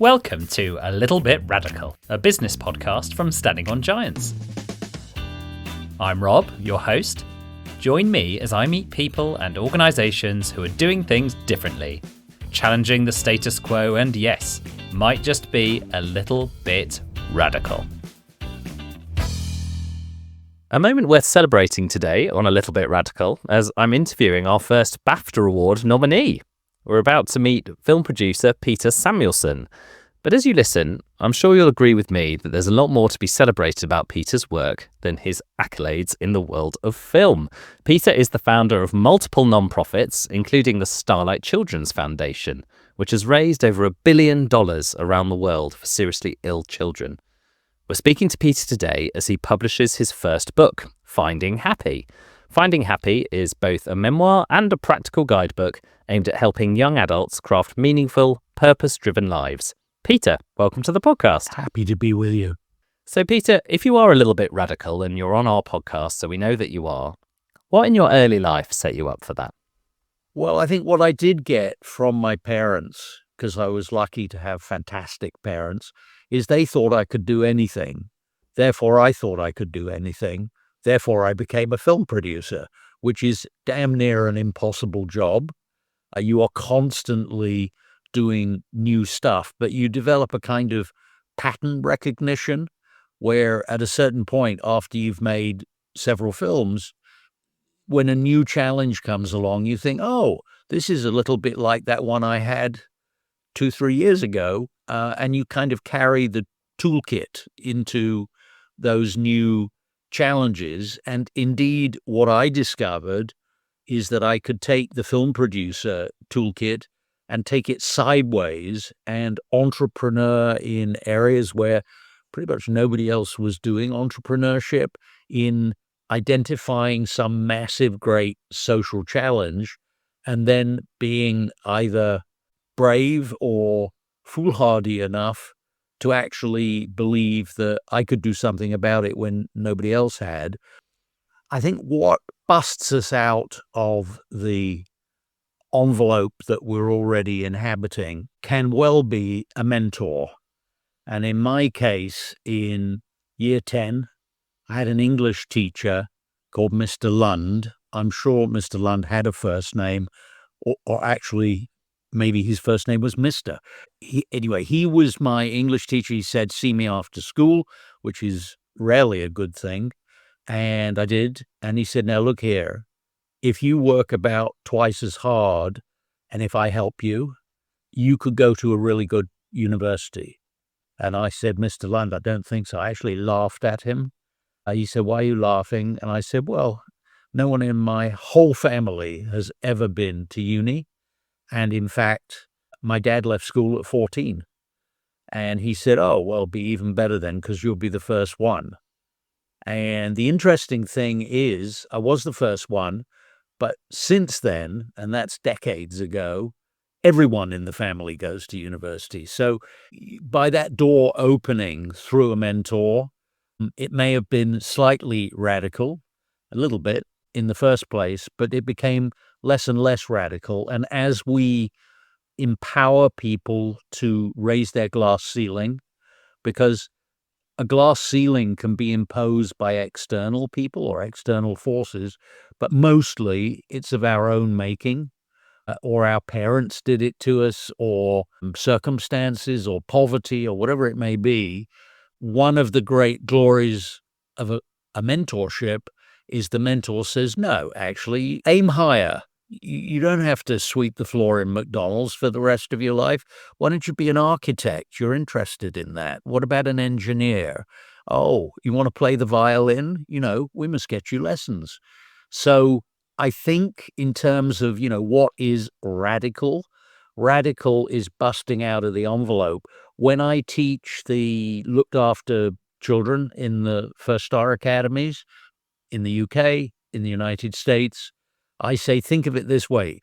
Welcome to A Little Bit Radical, a business podcast from Standing on Giants. I'm Rob, your host. Join me as I meet people and organisations who are doing things differently, challenging the status quo and, yes, might just be a little bit radical. A moment worth celebrating today on A Little Bit Radical as I'm interviewing our first BAFTA Award nominee. We're about to meet film producer Peter Samuelson. But as you listen, I'm sure you'll agree with me that there's a lot more to be celebrated about Peter's work than his accolades in the world of film. Peter is the founder of multiple non-profits, including the Starlight Children's Foundation, which has raised over $1 billion around the world for seriously ill children. We're speaking to Peter today as he publishes his first book, Finding Happy. Finding Happy is both a memoir and a practical guidebook aimed at helping young adults craft meaningful, purpose-driven lives. Peter, welcome to the podcast. Happy to be with you. So Peter, if you are a little bit radical and you're on our podcast, so we know that you are, what in your early life set you up for that? Well, I think what I did get from my parents, because I was lucky to have fantastic parents, is they thought I could do anything. Therefore, I thought I could do anything. Therefore, I became a film producer, which is damn near an impossible job. You are constantly doing new stuff, but you develop a kind of pattern recognition where at a certain point after you've made several films, when a new challenge comes along, you think, oh, this is a little bit like that one I had 2-3 years ago, and you kind of carry the toolkit into those new challenges. And indeed, what I discovered is that I could take the film producer toolkit and take it sideways and entrepreneur in areas where pretty much nobody else was doing entrepreneurship, in identifying some massive, great social challenge, and then being either brave or foolhardy enough to actually believe that I could do something about it when nobody else had. I think what busts us out of the envelope that we're already inhabiting can well be a mentor. And in my case, in year 10, I had an English teacher called Mr. Lund. I'm sure Mr. Lund had a first name, or actually maybe his first name was Mr. He was my English teacher. He said, see me after school, which is rarely a good thing. And I did. And he said, now look here, if you work about twice as hard, and if I help you, you could go to a really good university. And I said, Mr. Lund, I don't think so. I actually laughed at him. He said, why are you laughing? And I said, well, no one in my whole family has ever been to uni. And in fact, my dad left school at 14. And he said, oh, well, be even better then, because you'll be the first one. And the interesting thing is, I was the first one, but since then, and that's decades ago, everyone in the family goes to university. So by that door opening through a mentor, it may have been slightly radical, a little bit in the first place, but it became less and less radical. And as we empower people to raise their glass ceiling, because a glass ceiling can be imposed by external people or external forces, but mostly it's of our own making, or our parents did it to us, or circumstances, or poverty, or whatever it may be. One of the great glories of a mentorship is the mentor says, no, actually, aim higher. You don't have to sweep the floor in McDonald's for the rest of your life. Why don't you be an architect? You're interested in that. What about an engineer? Oh, you want to play the violin? We must get you lessons. So I think in terms of, what is radical? Radical is busting out of the envelope. When I teach the looked after children in the First Star Academies in the UK, in the United States, I say, think of it this way.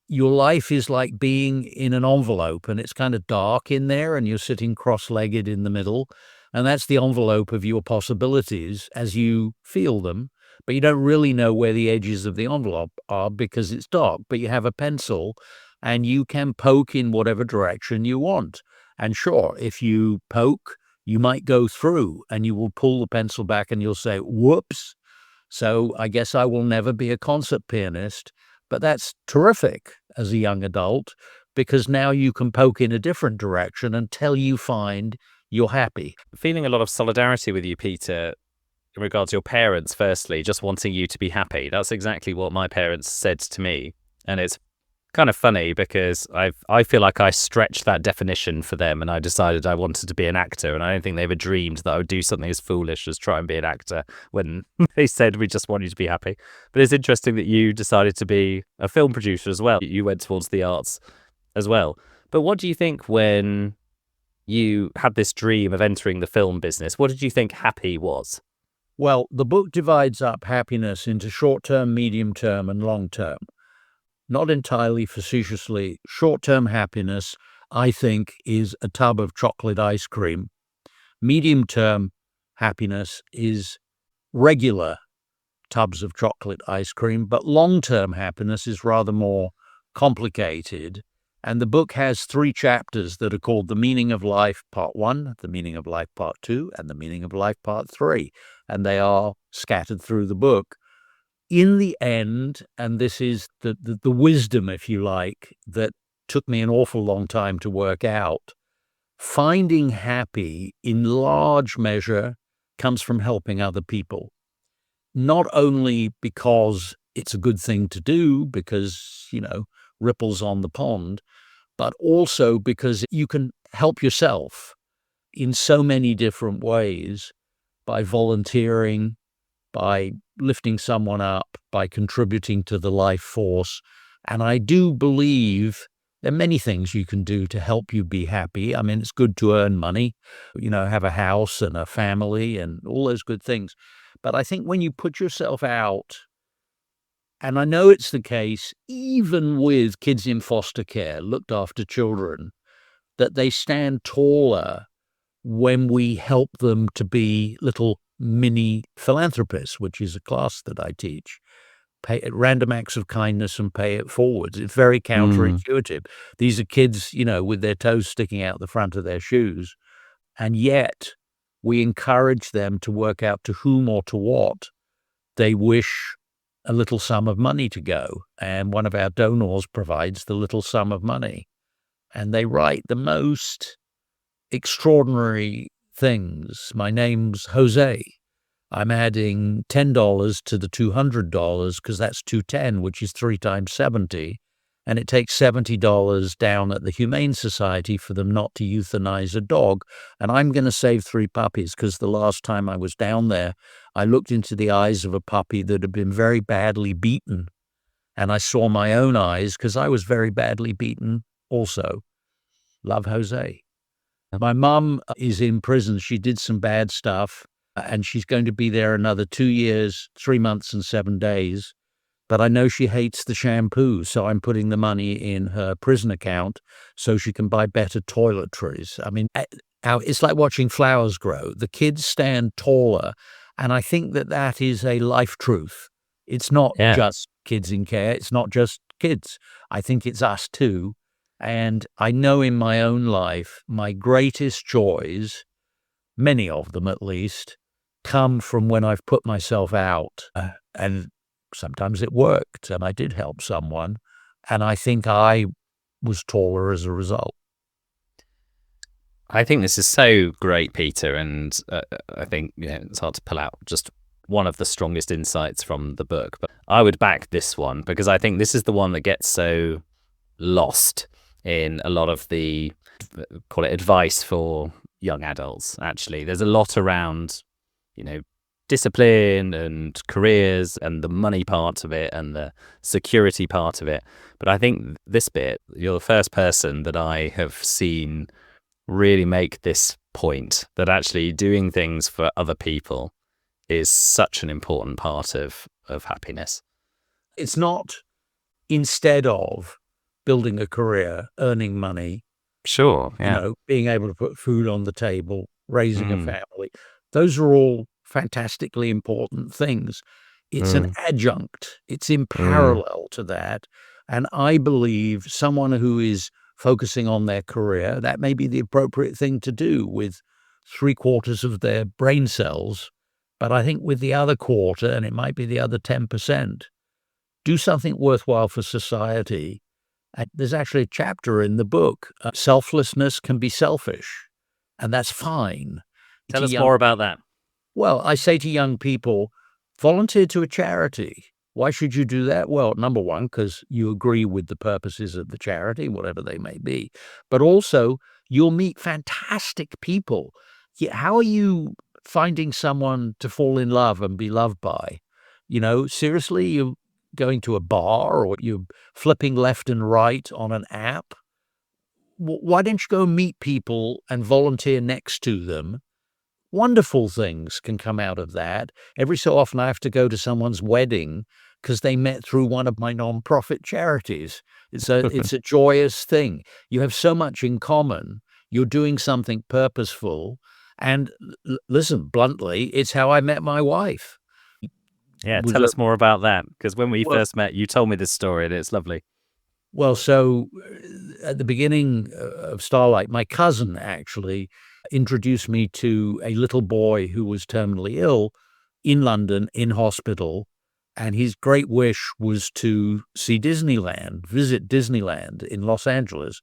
Your life is like being in an envelope, and it's kind of dark in there, and you're sitting cross-legged in the middle. And that's the envelope of your possibilities as you feel them. But you don't really know where the edges of the envelope are because it's dark. But you have a pencil, and you can poke in whatever direction you want. And sure, if you poke, you might go through and you will pull the pencil back and you'll say, whoops. So I guess I will never be a concert pianist. But that's terrific as a young adult because now you can poke in a different direction until you find you're happy. Feeling a lot of solidarity with you, Peter, in regards to your parents, firstly, just wanting you to be happy. That's exactly what my parents said to me. And it's kind of funny because I feel like I stretched that definition for them, and I decided I wanted to be an actor, and I don't think they ever dreamed that I would do something as foolish as try and be an actor when they said we just want you to be happy. But it's interesting that you decided to be a film producer as well. You went towards the arts as well. But what do you think when you had this dream of entering the film business? What did you think happy was? Well, the book divides up happiness into short-term, medium-term, and long-term. Not entirely facetiously, short-term happiness, I think, is a tub of chocolate ice cream. Medium-term happiness is regular tubs of chocolate ice cream, but long-term happiness is rather more complicated. And the book has 3 chapters that are called The Meaning of Life Part 1, The Meaning of Life Part 2, and The Meaning of Life Part 3. And they are scattered through the book. In the end, and this is the wisdom, if you like, that took me an awful long time to work out, finding happy in large measure comes from helping other people. Not only because it's a good thing to do, because, ripples on the pond, but also because you can help yourself in so many different ways by volunteering, by lifting someone up, by contributing to the life force. And I do believe there are many things you can do to help you be happy. I mean, it's good to earn money, have a house and a family and all those good things. But I think when you put yourself out, and I know it's the case, even with kids in foster care, looked after children, that they stand taller when we help them to be little mini philanthropists, which is a class that I teach. Pay random acts of kindness and pay it forwards. It's very counterintuitive. These are kids, with their toes sticking out the front of their shoes, and yet we encourage them to work out to whom or to what they wish a little sum of money to go. And one of our donors provides the little sum of money. And they write the most extraordinary things. My name's Jose. I'm adding $10 to the $200 because that's $210, which is 3 times 70. And it takes $70 down at the Humane Society for them not to euthanize a dog. And I'm going to save 3 puppies because the last time I was down there, I looked into the eyes of a puppy that had been very badly beaten. And I saw my own eyes because I was very badly beaten also. Love, Jose. My mum is in prison. She did some bad stuff, and she's going to be there another 2 years, 3 months, and 7 days. But I know she hates the shampoo, so I'm putting the money in her prison account so she can buy better toiletries. I mean, it's like watching flowers grow. The kids stand taller, and I think that is a life truth. It's not Yeah. just kids in care. It's not just kids. I think it's us too. And I know in my own life, my greatest joys, many of them at least, come from when I've put myself out. And sometimes it worked and I did help someone. And I think I was taller as a result. I think this is so great, Peter. And I think it's hard to pull out just one of the strongest insights from the book. But I would back this one because I think this is the one that gets so lost in a lot of the, call it, advice for young adults. Actually, there's a lot around, discipline and careers and the money part of it and the security part of it. But I think this bit, you're the first person that I have seen really make this point that actually doing things for other people is such an important part of happiness. It's not instead of building a career, earning money, Sure, yeah. being able to put food on the table, raising a family. Those are all fantastically important things. It's an adjunct. It's in parallel to that. And I believe someone who is focusing on their career, that may be the appropriate thing to do with 3/4 of their brain cells. But I think with the other quarter, and it might be the other 10%, do something worthwhile for society. And there's actually a chapter in the book, selflessness can be selfish, and that's fine. Tell To us young more about that. Well, I say to young people, volunteer to a charity. Why should you do that? Well, number one, because you agree with the purposes of the charity, whatever they may be. But also, you'll meet fantastic people. How are you finding someone to fall in love and be loved by? Seriously, you're going to a bar or you're flipping left and right on an app? Why don't you go meet people and volunteer next to them? Wonderful things can come out of that. Every so often, I have to go to someone's wedding because they met through one of my nonprofit charities. It's a joyous thing. You have so much in common. You're doing something purposeful. And listen, bluntly, it's how I met my wife. Yeah, Was tell a, us more about that, because when we well, first met, you told me this story and it's lovely. so at the beginning of Starlight, my cousin actually introduced me to a little boy who was terminally ill in London, in hospital, and his great wish was to see Disneyland, visit Disneyland in Los Angeles.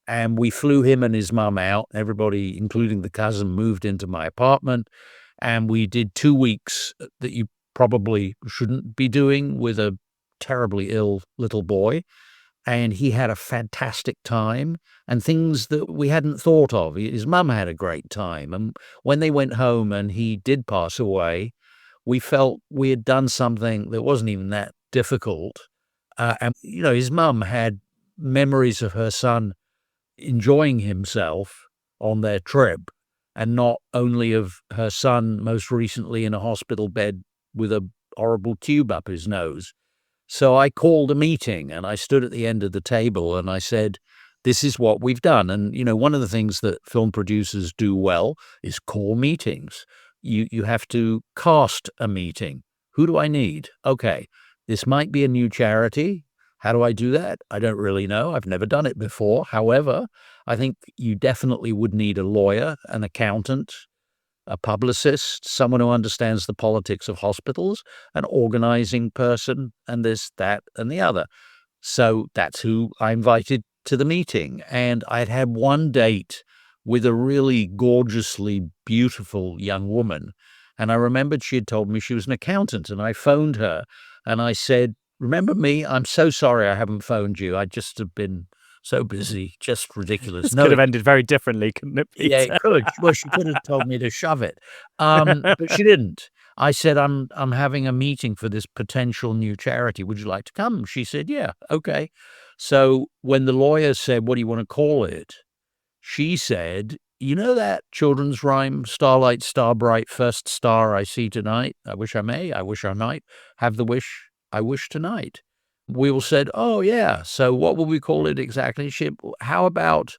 And we flew him and his mum out. Everybody, including the cousin, moved into my apartment, and we did 2 weeks that you probably shouldn't be doing with a terribly ill little boy. And he had a fantastic time and things that we hadn't thought of. His mum had a great time. And when they went home and he did pass away, we felt we had done something that wasn't even that difficult. His mum had memories of her son enjoying himself on their trip, and not only of her son most recently in a hospital bed with a horrible tube up his nose. So I called a meeting and I stood at the end of the table and I said, this is what we've done. And, one of the things that film producers do well is call meetings. You have to cast a meeting. Who do I need? Okay, this might be a new charity. How do I do that? I don't really know. I've never done it before. However, I think you definitely would need a lawyer, an accountant, a publicist, someone who understands the politics of hospitals, an organizing person, and this, that, and the other. So that's who I invited to the meeting. And I'd had one date with a really gorgeously beautiful young woman. And I remembered she had told me she was an accountant. And I phoned her and I said, remember me? I'm so sorry I haven't phoned you. I just have been so busy, just ridiculous. This could have ended very differently, couldn't it, Yeah, Peter? it could. Well, she could have told me to shove it, but she didn't. I said, I'm having a meeting for this potential new charity. Would you like to come? She said, yeah, okay. So when the lawyer said, what do you want to call it? She said, you know that children's rhyme, starlight, star bright, first star I see tonight. I wish I may, I wish I might, have the wish I wish tonight. We all said, oh, yeah. So what will we call it exactly? How about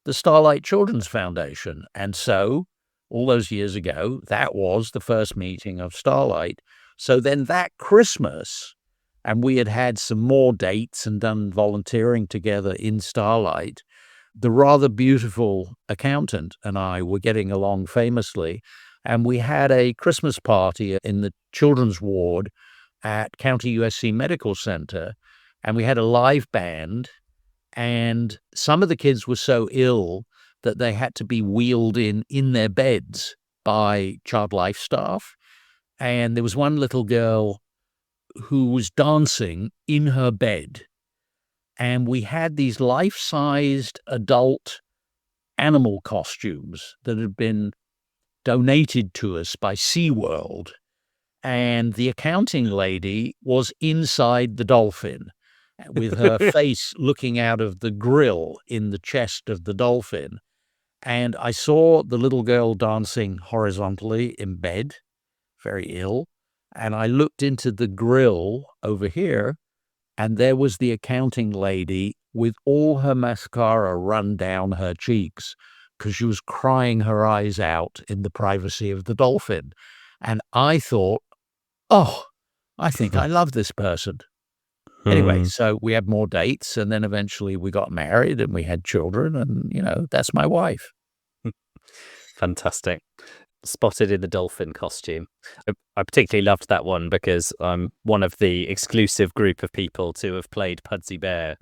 the Starlight Children's Foundation? And so all those years ago, that was the first meeting of Starlight. So then that Christmas, and we had had some more dates and done volunteering together in Starlight, the rather beautiful accountant and I were getting along famously, and we had a Christmas party in the children's ward at County USC Medical Center, and we had a live band, and some of the kids were so ill that they had to be wheeled in their beds by child life staff. And there was one little girl who was dancing in her bed, and we had these life-sized adult animal costumes that had been donated to us by SeaWorld. And the accounting lady was inside the Dolphin with her face looking out of the grill in the chest of the Dolphin. And I saw the little girl dancing horizontally in bed, very ill. And I looked into the grill over here, and there was the accounting lady with all her mascara run down her cheeks because she was crying her eyes out in the privacy of the Dolphin. And I thought, oh, I think I love this person. Anyway, Hmm. so we had more dates, and then eventually we got married and we had children, and, that's my wife. Fantastic. Spotted in the dolphin costume. I particularly loved that one because I'm one of the exclusive group of people to have played Pudsey Bear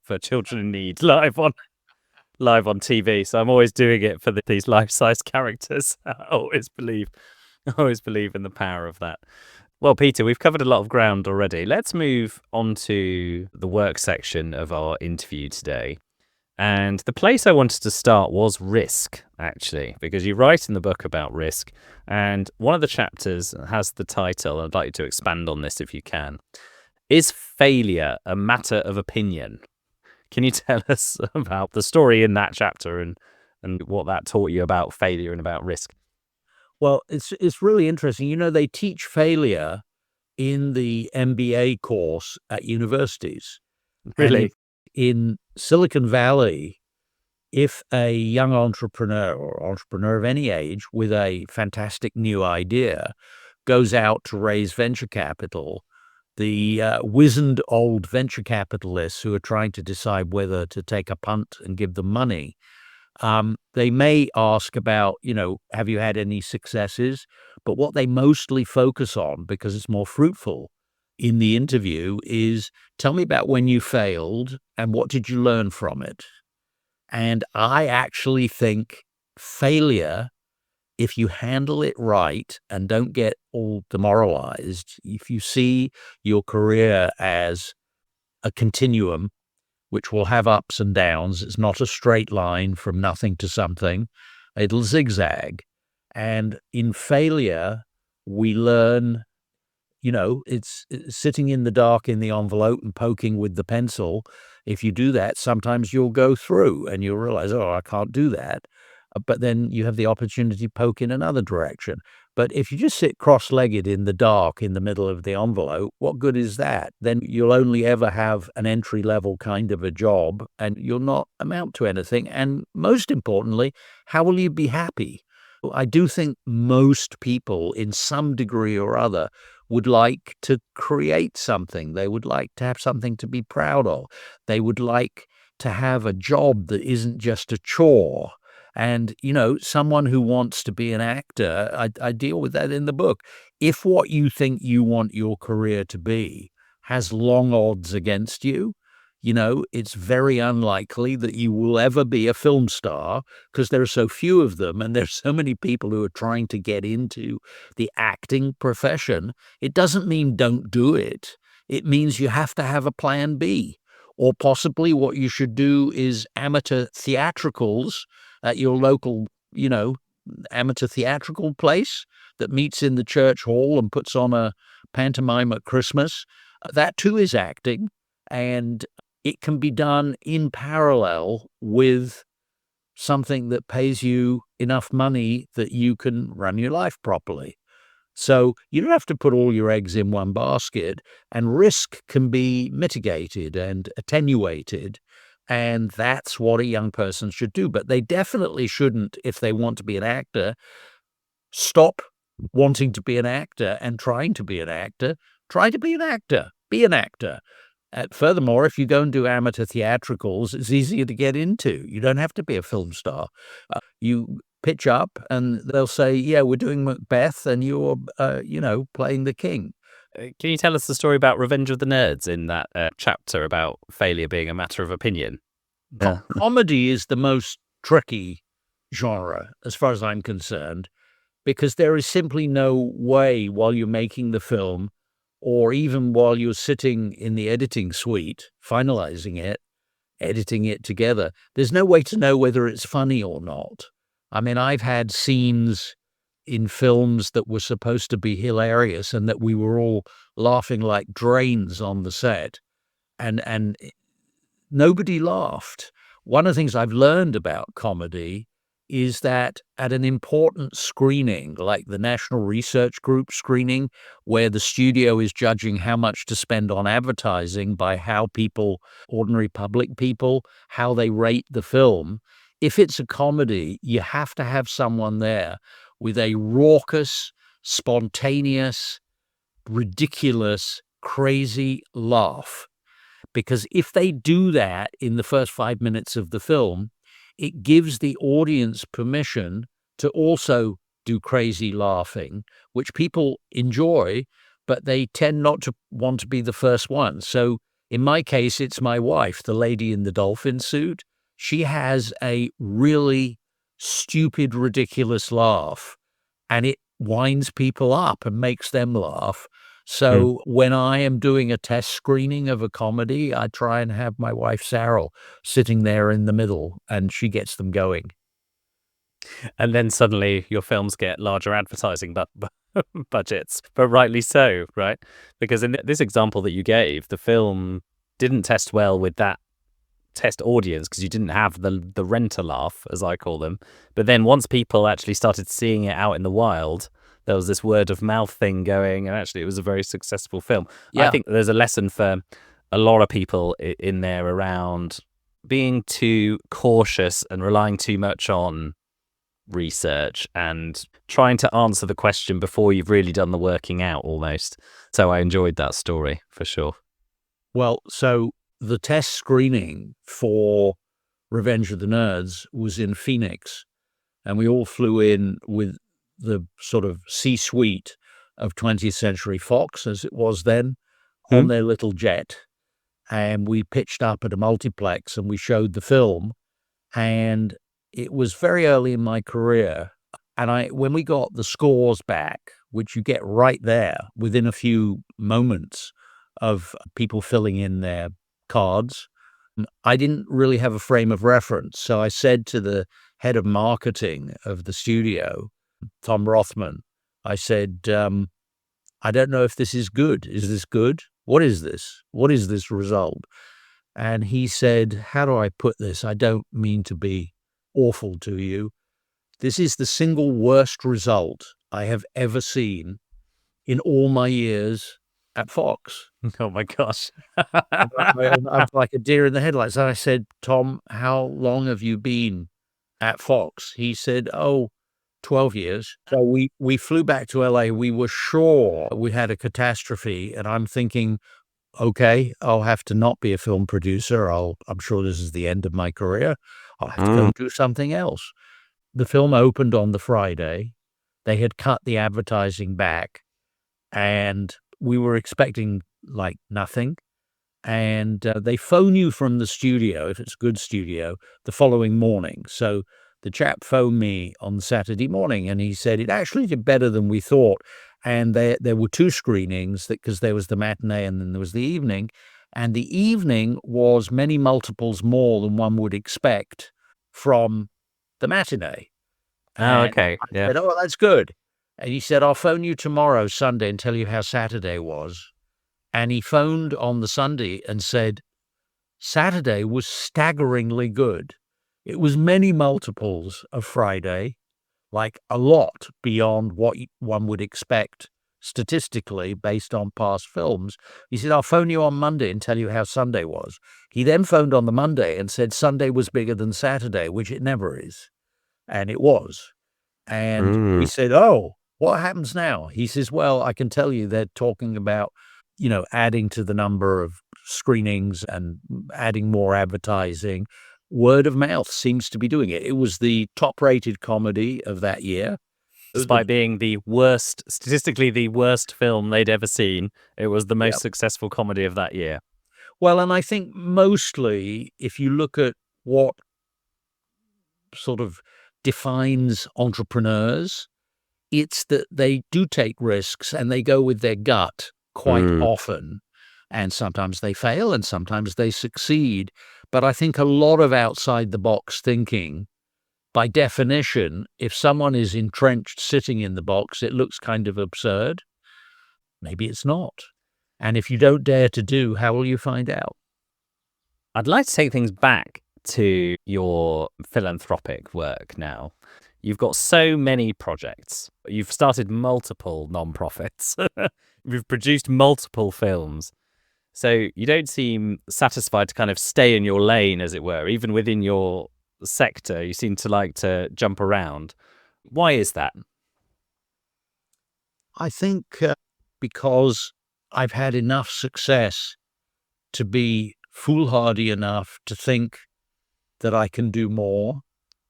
for Children in Need live on TV. So I'm always doing it for these life-size characters. I always believe in the power of that. Well, Peter, we've covered a lot of ground already. Let's move on to the work section of our interview today. And the place I wanted to start was risk, actually, because you write in the book about risk. And one of the chapters has the title, I'd like you to expand on this if you can. Is failure a matter of opinion? Can you tell us about the story in that chapter and what that taught you about failure and about risk? Well, it's really interesting. They teach failure in the MBA course at universities. And Really? in Silicon Valley, if a young entrepreneur or entrepreneur of any age with a fantastic new idea goes out to raise venture capital, the wizened old venture capitalists who are trying to decide whether to take a punt and give them money, they may ask about, have you had any successes? But what they mostly focus on, because it's more fruitful in the interview, is tell me about when you failed and what did you learn from it? And I actually think failure, if you handle it right and don't get all demoralized, if you see your career as a continuum, which will have ups and downs, it's not a straight line from nothing to something, it'll zigzag. And in failure, we learn, it's sitting in the dark in the envelope and poking with the pencil. If you do that, sometimes you'll go through and you'll realize, oh, I can't do that. But then you have the opportunity to poke in another direction. But if you just sit cross-legged in the dark in the middle of the envelope, what good is that? Then you'll only ever have an entry-level kind of a job and you'll not amount to anything. And most importantly, how will you be happy? I do think most people, in some degree or other, would like to create something. They would like to have something to be proud of. They would like to have a job that isn't just a chore. And, someone who wants to be an actor, I deal with that in the book. If what you think you want your career to be has long odds against you, it's very unlikely that you will ever be a film star because there are so few of them and there's so many people who are trying to get into the acting profession. It doesn't mean don't do it. It means you have to have a plan B. Or possibly what you should do is amateur theatricals at your local, amateur theatrical place that meets in the church hall and puts on a pantomime at Christmas. That too is acting. And it can be done in parallel with something that pays you enough money that you can run your life properly. So you don't have to put all your eggs in one basket, and risk can be mitigated and attenuated. And that's what a young person should do. But they definitely shouldn't, if they want to be an actor, stop wanting to be an actor and trying to be an actor. Try to be an actor. Be an actor. Furthermore, if you go and do amateur theatricals, it's easier to get into. You don't have to be a film star. You pitch up and they'll say, yeah, we're doing Macbeth and you're, playing the king. Can you tell us the story about Revenge of the Nerds in that chapter about failure being a matter of opinion? Yeah. Comedy is the most tricky genre, as far as I'm concerned, because there is simply no way while you're making the film or even while you're sitting in the editing suite, finalizing it, editing it together, there's no way to know whether it's funny or not. I mean, I've had scenes in films that were supposed to be hilarious and that we were all laughing like drains on the set, and nobody laughed. One of the things I've learned about comedy is that at an important screening, like the National Research Group screening, where the studio is judging how much to spend on advertising by how people, ordinary public people, how they rate the film, if it's a comedy, you have to have someone there with a raucous, spontaneous, ridiculous, crazy laugh because if they do that in the first 5 minutes of the film, it gives the audience permission to also do crazy laughing, which people enjoy, but they tend not to want to be the first one. So in my case, it's my wife, the lady in the dolphin suit. She has a really stupid, ridiculous laugh, and it winds people up and makes them laugh. Mm. So when I am doing a test screening of a comedy, I try and have my wife, Sarah, sitting there in the middle, and she gets them going. And then suddenly your films get larger advertising budgets, but rightly so, right? Because in this example that you gave, the film didn't test well with that test audience because you didn't have the renter laugh, as I call them. But then once people actually started seeing it out in the wild, there was this word of mouth thing going, and actually it was a very successful film. I Yeah. think there's a lesson for a lot of people in there around being too cautious and relying too much on research and trying to answer the question before you've really done the working out almost. So I enjoyed that story for sure. Well, so the test screening for Revenge of the Nerds was in Phoenix, and we all flew in with the sort of C-suite of 20th Century Fox, as it was then, Hmm? on their little jet. And we pitched up at a multiplex and we showed the film. And it was very early in my career. And when we got the scores back, which you get right there within a few moments of people filling in their cards, I didn't really have a frame of reference. So I said to the head of marketing of the studio, Tom Rothman, I said, I don't know if this is good. Is this good? What is this? What is this result? And he said, how do I put this? I don't mean to be awful to you. This is the single worst result I have ever seen in all my years at Fox. Oh my gosh. I was like a deer in the headlights. And I said, Tom, how long have you been at Fox? He said, oh, 12 years. So we flew back to LA. We were sure we had a catastrophe. And I'm thinking, okay, I'll have to not be a film producer. I'm sure this is the end of my career. I'll have to go Mm. do something else. The film opened on the Friday. They had cut the advertising back, and we were expecting like nothing. And they phone you from the studio, if it's a good studio, the following morning. So the chap phoned me on Saturday morning, and he said it actually did better than we thought. And there were two screenings because there was the matinee and then there was the evening. And the evening was many multiples more than one would expect from the matinee. Oh, And okay. I Yeah. said, oh, that's good. And he said, I'll phone you tomorrow, Sunday, and tell you how Saturday was. And he phoned on the Sunday and said, Saturday was staggeringly good. It was many multiples of Friday, like a lot beyond what one would expect statistically based on past films. He said, I'll phone you on Monday and tell you how Sunday was. He then phoned on the Monday and said Sunday was bigger than Saturday, which it never is. And it was. And we Mm. said, oh, what happens now? He says, well, I can tell you they're talking about, adding to the number of screenings and adding more advertising. Word of mouth seems to be doing it. It was the top-rated comedy of that year. Despite being the worst, statistically the worst film they'd ever seen, it was the Yeah. most successful comedy of that year. Well, and I think mostly if you look at what sort of defines entrepreneurs, it's that they do take risks and they go with their gut quite Mm. often. And sometimes they fail and sometimes they succeed. But I think a lot of outside the box thinking, by definition, if someone is entrenched sitting in the box, it looks kind of absurd. Maybe it's not. And if you don't dare to do, how will you find out? I'd like to take things back to your philanthropic work now. You've got so many projects. You've started multiple non-profits. You've produced multiple films. So you don't seem satisfied to kind of stay in your lane, as it were. Even within your sector, you seem to like to jump around. Why is that? I think because I've had enough success to be foolhardy enough to think that I can do more.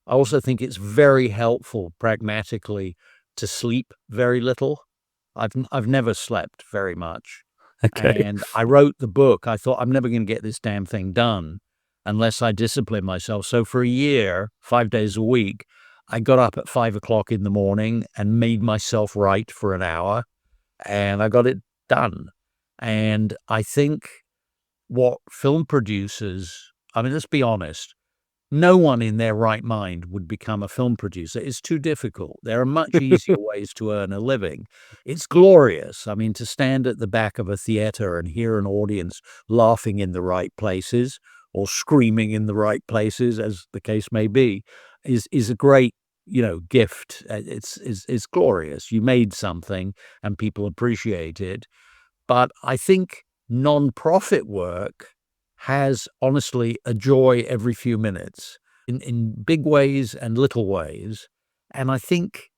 I also think it's very helpful pragmatically to sleep very little. I've never slept very much. Okay. And I wrote the book. I thought I'm never going to get this damn thing done unless I discipline myself. So for a year, 5 days a week, I got up at 5 o'clock in the morning and made myself write for an hour, and I got it done. And I think what film producers, I mean, let's be honest, no one in their right mind would become a film producer. It's too difficult. There are much easier ways to earn a living. It's glorious. I mean, to stand at the back of a theater and hear an audience laughing in the right places or screaming in the right places, as the case may be, is a great, gift. It's glorious. You made something and people appreciate it. But I think nonprofit work has honestly a joy every few minutes in big ways and little ways. And I think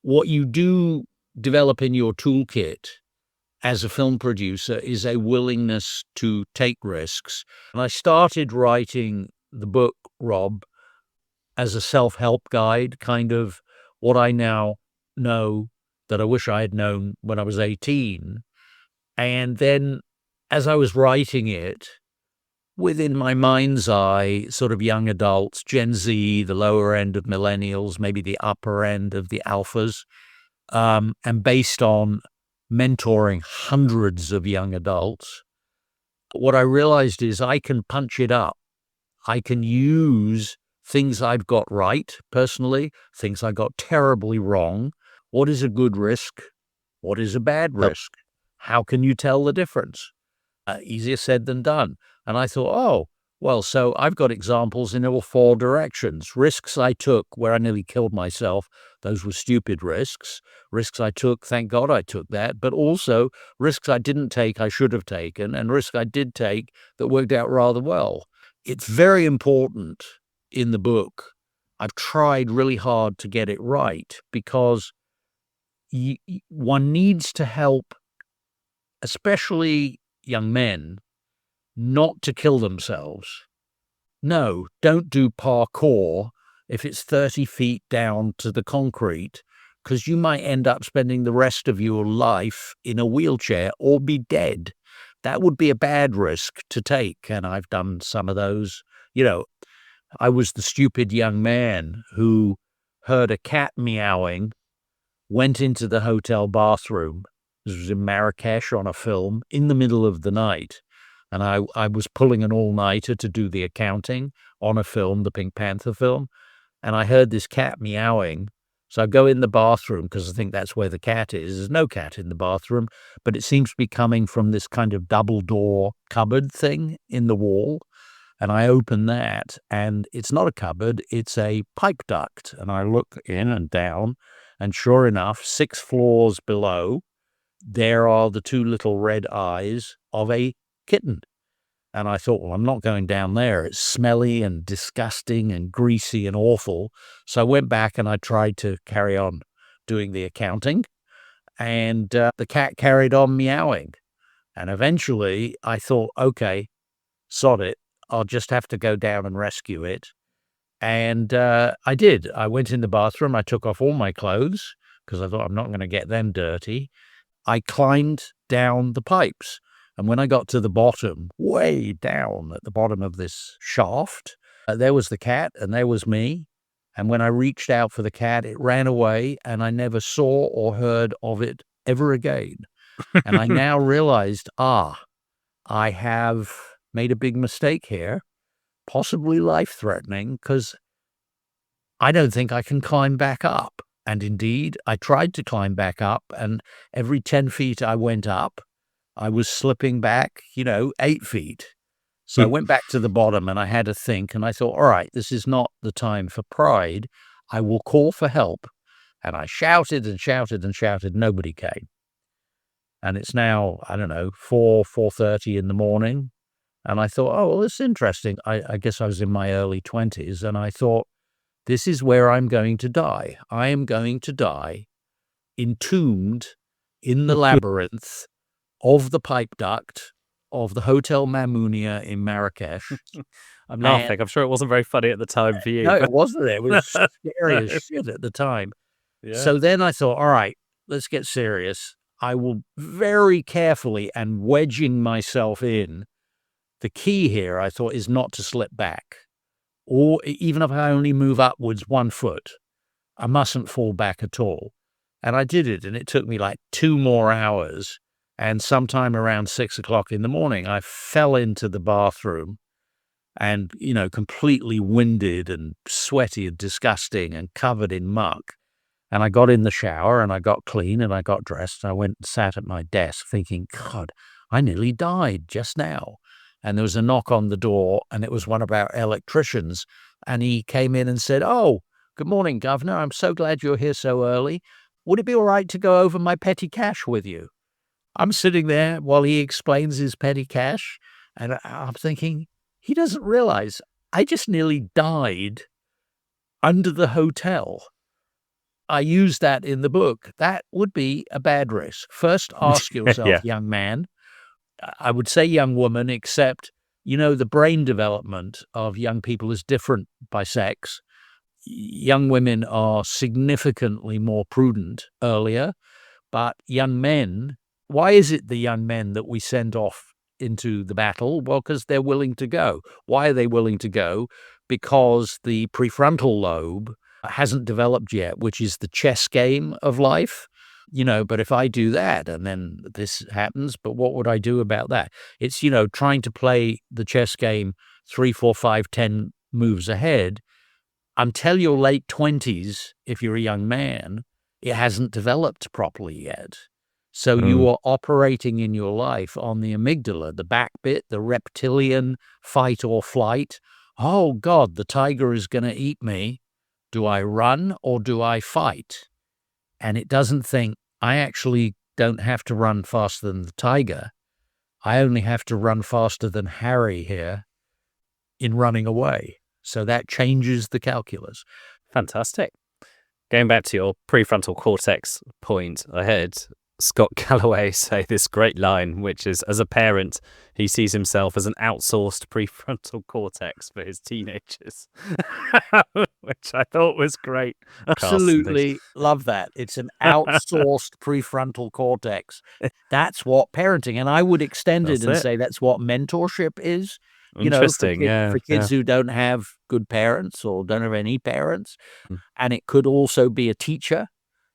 what you do develop in your toolkit as a film producer is a willingness to take risks. And I started writing the book, Rob, as a self-help guide, kind of what I now know that I wish I had known when I was 18. And then as I was writing it, within my mind's eye, sort of young adults, Gen Z, the lower end of millennials, maybe the upper end of the alphas, and based on mentoring hundreds of young adults, what I realized is I can punch it up. I can use things I've got right personally, things I got terribly wrong. What is a good risk? What is a bad Yep. risk? How can you tell the difference? Easier said than done. And I thought, oh, well, so I've got examples in all four directions. Risks I took where I nearly killed myself. Those were stupid risks. Risks I took, thank God I took that. But also risks I didn't take, I should have taken, and risks I did take that worked out rather well. It's very important in the book. I've tried really hard to get it right because one needs to help, especially young men, not to kill themselves. No, don't do parkour if it's 30 feet down to the concrete, because you might end up spending the rest of your life in a wheelchair or be dead. That would be a bad risk to take, and I've done some of those. I was the stupid young man who heard a cat meowing, went into the hotel bathroom. This was in Marrakesh on a film in the middle of the night. And I was pulling an all-nighter to do the accounting on a film, the Pink Panther film. And I heard this cat meowing. So I go in the bathroom because I think that's where the cat is. There's no cat in the bathroom, but it seems to be coming from this kind of double door cupboard thing in the wall. And I open that, and it's not a cupboard, it's a pipe duct. And I look in and down, and sure enough, 6 floors below, there are the 2 little red eyes of a kitten. And I thought, well, I'm not going down there. It's smelly and disgusting and greasy and awful. So I went back and I tried to carry on doing the accounting, and the cat carried on meowing. And eventually I thought, okay, sod it. I'll just have to go down and rescue it. And I did. I went in the bathroom. I took off all my clothes because I thought I'm not going to get them dirty. I climbed down the pipes. And when I got to the bottom, way down at the bottom of this shaft, there was the cat and there was me. And when I reached out for the cat, it ran away and I never saw or heard of it ever again. And I now realized, I have made a big mistake here, possibly life-threatening, because I don't think I can climb back up. And indeed, I tried to climb back up, and every 10 feet I went up, I was slipping back, 8 feet. So I went back to the bottom and I had to think, and I thought, all right, this is not the time for pride. I will call for help. And I shouted and shouted and shouted. Nobody came. And it's now, I don't know, 4:30 in the morning. And I thought, oh, well, it's interesting. I guess I was in my early 20s, and I thought, this is where I'm going to die. I am going to die entombed in the labyrinth of the pipe duct of the Hotel Mamounia in Marrakesh. I'm And laughing. I'm sure it wasn't very funny at the time for you, no, but it wasn't. It was scary no. as shit at the time. Yeah. So then I thought, all right, let's get serious. I will very carefully and wedging myself in. The key here, I thought, is not to slip back. Or even if I only move upwards 1 foot, I mustn't fall back at all. And I did it, and it took me like 2 more hours. And sometime around 6 o'clock in the morning, I fell into the bathroom and, completely winded and sweaty and disgusting and covered in muck. And I got in the shower and I got clean and I got dressed. And I went and sat at my desk thinking, God, I nearly died just now. And there was a knock on the door, and it was one of our electricians. And he came in and said, "Oh, good morning, Governor. I'm so glad you're here so early. Would it be all right to go over my petty cash with you?" I'm sitting there while he explains his petty cash, and I'm thinking, he doesn't realize I just nearly died under the hotel. I use that in the book. That would be a bad risk. First, ask yourself, Yeah. young man. I would say young woman, except, the brain development of young people is different by sex. Young women are significantly more prudent earlier, but young men, why is it the young men that we send off into the battle? Well, because they're willing to go. Why are they willing to go? Because the prefrontal lobe hasn't developed yet, which is the chess game of life. But if I do that and then this happens, but what would I do about that? It's, trying to play the chess game 3, 4, 5, 10 moves ahead until your late 20s, if you're a young man, it hasn't developed properly yet. So you are operating in your life on the amygdala, the back bit, the reptilian fight or flight. Oh, God, the tiger is going to eat me. Do I run or do I fight? And it doesn't think, I actually don't have to run faster than the tiger. I only have to run faster than Harry here in running away. So that changes the calculus. Fantastic. Going back to your prefrontal cortex point, I heard Scott Galloway say this great line, which is, as a parent, he sees himself as an outsourced prefrontal cortex for his teenagers, which I thought was great. Absolutely love that. It's an outsourced prefrontal cortex. That's what parenting, and I would extend it That's and it. say that's what mentorship is. Interesting, For kids who don't have good parents or don't have any parents, Mm. and it could also be a teacher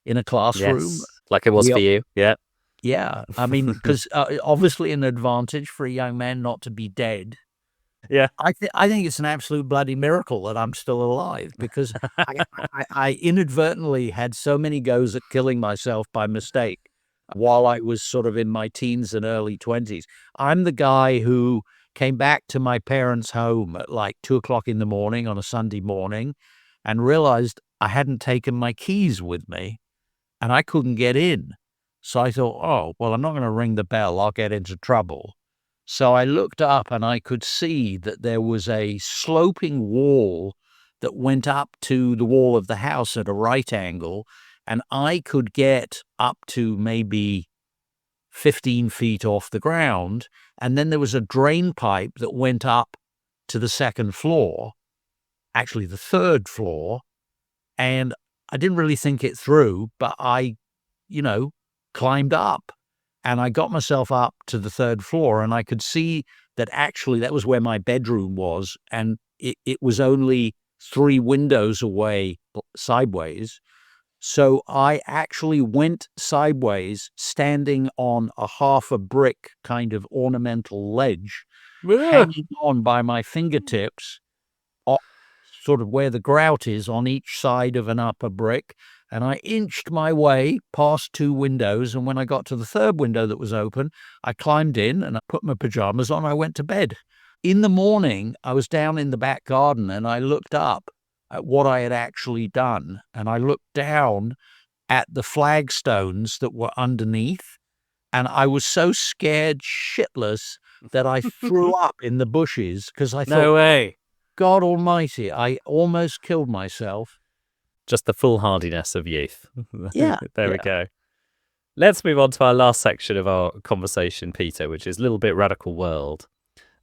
in a classroom. Yes, like it was We for you. Yeah. Yeah, I mean, because obviously an advantage for a young man not to be dead. Yeah. I think it's an absolute bloody miracle that I'm still alive, because I inadvertently had so many goes at killing myself by mistake while I was sort of in my teens and early 20s. I'm the guy who came back to my parents' home at like 2 o'clock in the morning on a Sunday morning and realized I hadn't taken my keys with me and I couldn't get in. So I thought, oh, well, I'm not going to ring the bell. I'll get into trouble. So I looked up and I could see that there was a sloping wall that went up to the wall of the house at a right angle, and I could get up to maybe 15 feet off the ground. And then there was a drain pipe that went up to the second floor, actually the third floor. And I didn't really think it through, but I, climbed up. And I got myself up to the third floor, and I could see that actually that was where my bedroom was, and it was only 3 windows away sideways. So I actually went sideways, standing on a half a brick kind of ornamental ledge, hanging on by my fingertips, sort of where the grout is on each side of an upper brick. And I inched my way past 2 windows, and when I got to the third window that was open, I climbed in and I put my pajamas on. I went to bed. In the morning, I was down in the back garden and I looked up at what I had actually done, and I looked down at the flagstones that were underneath, and I was so scared shitless that I threw up in the bushes because I thought, No way. God almighty, I almost killed myself. Just the foolhardiness of youth. Yeah, There we yeah. go. Let's move on to our last section of our conversation, Peter, which is a little bit radical world.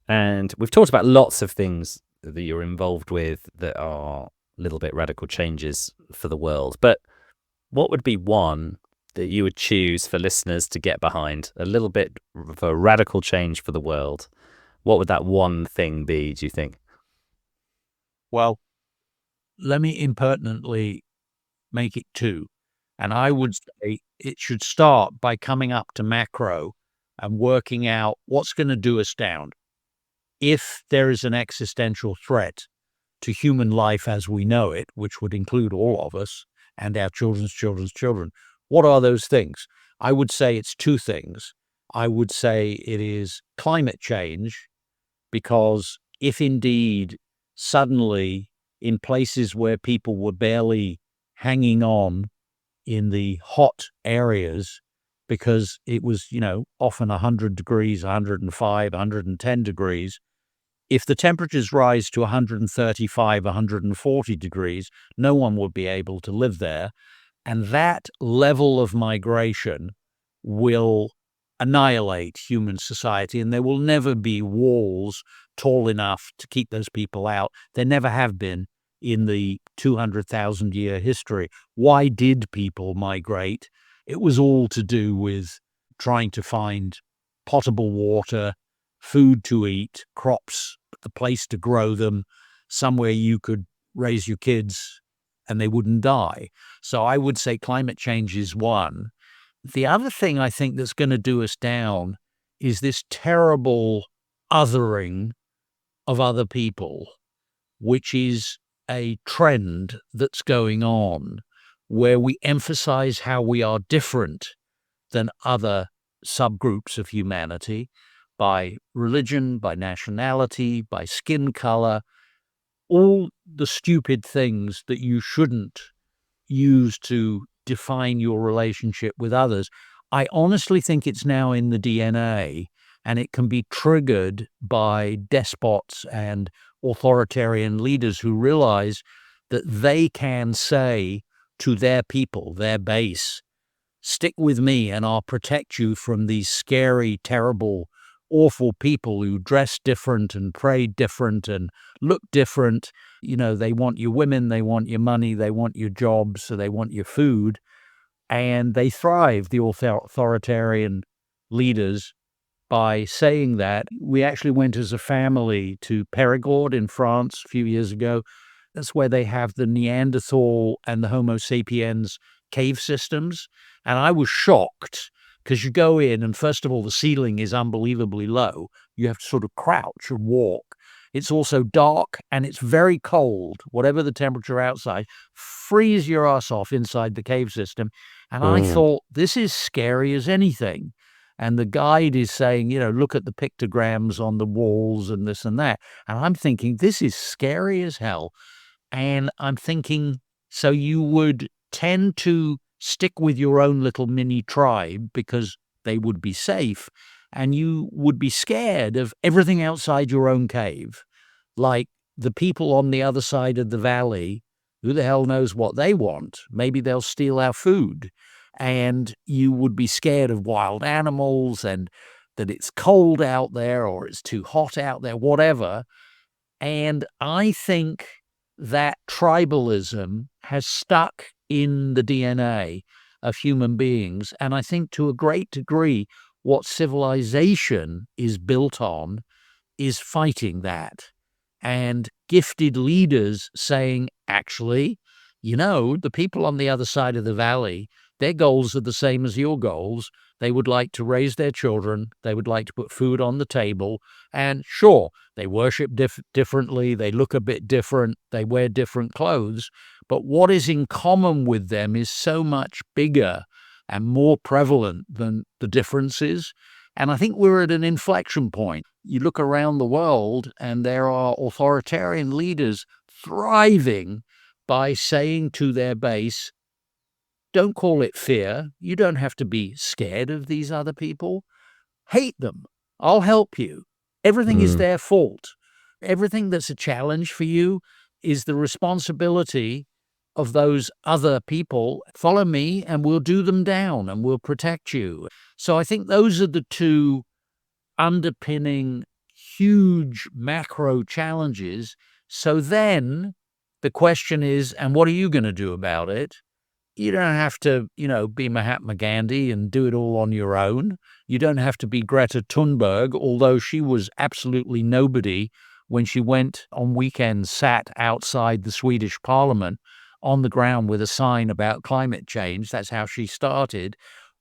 And we've talked about lots of things that you're involved with that are little bit radical changes for the world. But what would be one that you would choose for listeners to get behind? A little bit of a radical change for the world. What would that one thing be, do you think? Well, let me impertinently make it two. And I would say it should start by coming up to macro and working out what's going to do us down. If there is an existential threat to human life as we know it, which would include all of us and our children's children's children, what are those things? I would say it's two things. I would say it is climate change, because if indeed suddenly in places where people were barely hanging on in the hot areas, because it was, often 100 degrees, 105, 110 degrees, if the temperatures rise to 135, 140 degrees, no one would be able to live there. And that level of migration will annihilate human society, and there will never be walls tall enough to keep those people out. There never have been in the 200,000-year history. Why did people migrate? It was all to do with trying to find potable water, food to eat, crops, the place to grow them, somewhere you could raise your kids and they wouldn't die. So I would say climate change is one. The other thing I think that's going to do us down is this terrible othering of other people, which is a trend that's going on where we emphasize how we are different than other subgroups of humanity by religion, by nationality, by skin color, all the stupid things that you shouldn't use to define your relationship with others. I honestly think it's now in the DNA, and it can be triggered by despots and authoritarian leaders who realize that they can say to their people, their base, stick with me and I'll protect you from these scary, terrible, awful people who dress different and pray different and look different. They want your women, they want your money, they want your jobs, so they want your food. And they thrive, the authoritarian leaders, by saying that. We actually went as a family to Perigord in France a few years ago. That's where they have the Neanderthal and the Homo sapiens cave systems. And I was shocked because you go in and, first of all, the ceiling is unbelievably low. You have to sort of crouch and walk. It's also dark and it's very cold. Whatever the temperature outside, freeze your ass off inside the cave system. And I thought, this is scary as anything. And the guide is saying, look at the pictograms on the walls and this and that. And I'm thinking, this is scary as hell. And I'm thinking, so you would tend to stick with your own little mini tribe because they would be safe, and you would be scared of everything outside your own cave. Like the people on the other side of the valley, who the hell knows what they want? Maybe they'll steal our food. And you would be scared of wild animals and that it's cold out there or it's too hot out there, whatever. And I think that tribalism has stuck in the DNA of human beings. And I think to a great degree, what civilization is built on is fighting that. And gifted leaders saying, actually, the people on the other side of the valley, their goals are the same as your goals. They would like to raise their children. They would like to put food on the table. And sure, they worship differently. They look a bit different. They wear different clothes. But what is in common with them is so much bigger and more prevalent than the differences. And I think we're at an inflection point. You look around the world and there are authoritarian leaders thriving by saying to their base, don't call it fear. You don't have to be scared of these other people. Hate them. I'll help you. Everything is their fault. Everything that's a challenge for you is the responsibility of those other people, follow me and we'll do them down and we'll protect you. So I think those are the two underpinning huge macro challenges. So then the question is, and what are you going to do about it? You don't have to, be Mahatma Gandhi and do it all on your own. You don't have to be Greta Thunberg, although she was absolutely nobody when she went on weekends, sat outside the Swedish parliament on the ground with a sign about climate change. That's how she started.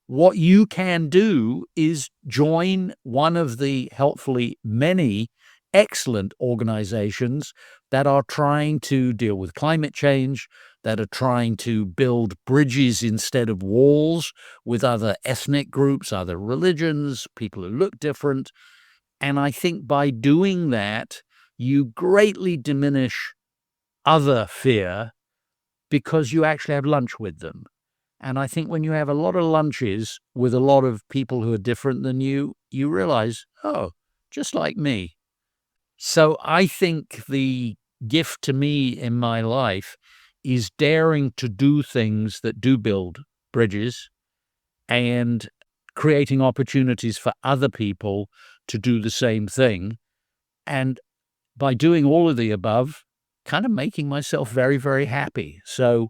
What you can do is join one of the helpfully many excellent organizations that are trying to deal with climate change, that are trying to build bridges instead of walls with other ethnic groups, other religions, people who look different. And I think by doing that, you greatly diminish other fear because you actually have lunch with them. And I think when you have a lot of lunches with a lot of people who are different than you, you realize, oh, just like me. So I think the gift to me in my life is daring to do things that do build bridges and creating opportunities for other people to do the same thing. And by doing all of the above, kind of making myself very, very happy. So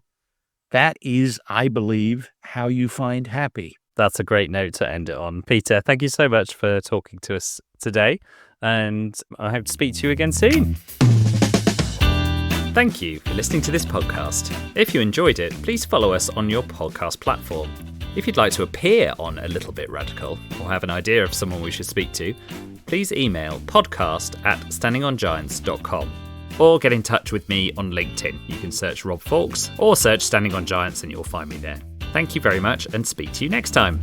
that is, I believe, how you find happy. That's a great note to end it on. Peter, thank you so much for talking to us today, and I hope to speak to you again soon. Thank you for listening to this podcast. If you enjoyed it, please follow us on your podcast platform. If you'd like to appear on A Little Bit Radical or have an idea of someone we should speak to, please email podcast@standingongiants.com or get in touch with me on LinkedIn. You can search Rob Fawkes or search Standing on Giants and you'll find me there. Thank you very much and speak to you next time.